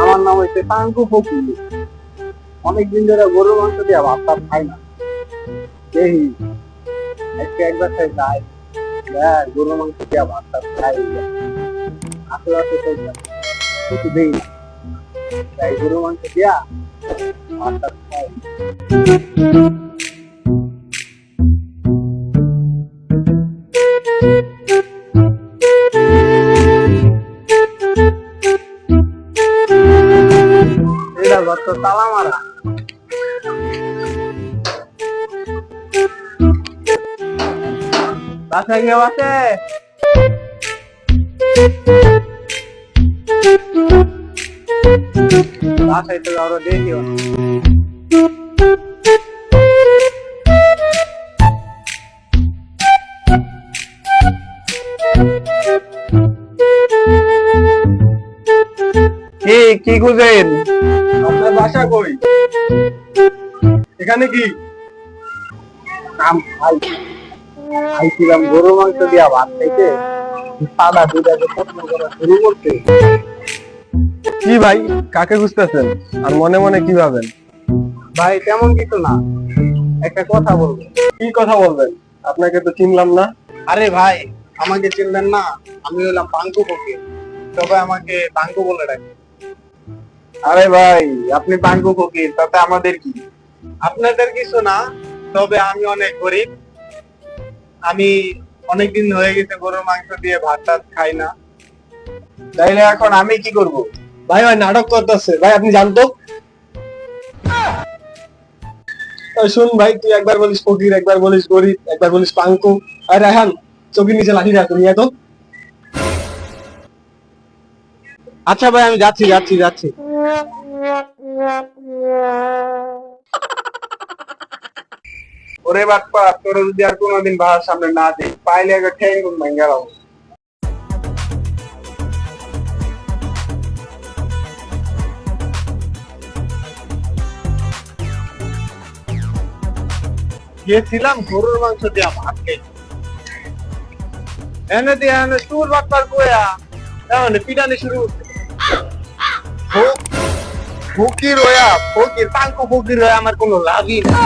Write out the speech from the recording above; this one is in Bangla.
আমার নাম হচ্ছে টাঙ্কু ফকির। অনেকদিন ধরে গরুর মাংস দিয়ে ভাত টাত খাই না। দেখি আজকে একবার খাই যাই, গরুর মাংস দিয়ে ভাত টাত খাই। আসলে তো কিছু দেই না, তাই গরুর মাংস দিয়া ভাত টাত খাই। এটা গত তালা মারা। বাসায় কেউ আছে? বাসায় তো আরো দেখিও না। কি খুঁজেন? আপনার বাসা কই? এখানে কি খাইছিলাম গরু মাংস দিয়া ভাত খাইতে, সাদা দুধে প্রশ্ন করা শুরু করতে। কি ভাই, কাকে খুঁজতেছেন আর মনে মনে কি ভাবেন? ভাই তেমন কিছু না, একটা কথা বলবো। কি কথা বলবেন? আপনাকে তো চিনলাম না। আরে ভাই, আমাকে চিনলেন না? আমি হলাম পাঙ্কু ফকির, সবাই আমাকে পাঙ্কু বলে ডাকে। আরে ভাই, আপনি পাঙ্কু ফকির, তাতে আমাদের কি? আপনাদের কিছু না, তবে আমি অনেক গরিব। আমি অনেকদিন হয়ে গেছে গরুর মাংস দিয়ে ভাত টাত খাই না। তাইলে এখন আমি কি করব? ভাই ভাই নাটক করতেছে ভাই, আপনি জানতো? শুন ভাই, তুই একবার বলিস ফকির, একবার বলিস গরিব, একবার বলিস পাঙ্কু। আরে রায়হান, চোখের নিচে লাঠি রাখ, নিয়ে তো। আচ্ছা ভাই, আমি যাচ্ছি যাচ্ছি যাচ্ছি। ওরে বাপ্পা, তোর যদি আর কোনোদিন বাসার সামনে না দিই, পাইলে আগে ঠেং ভেঙে গেল। গিয়েছিলাম গরুর মাংস দিয়া ভাত খেয়ে, এনে দিয়ে এনে চুল বাটপার কোয়া এমন পিটানি শুরু করছে। ফকির হইয়া, ফকির পাঙ্কু ফকির হয়ে আমার কোনো লাভই না।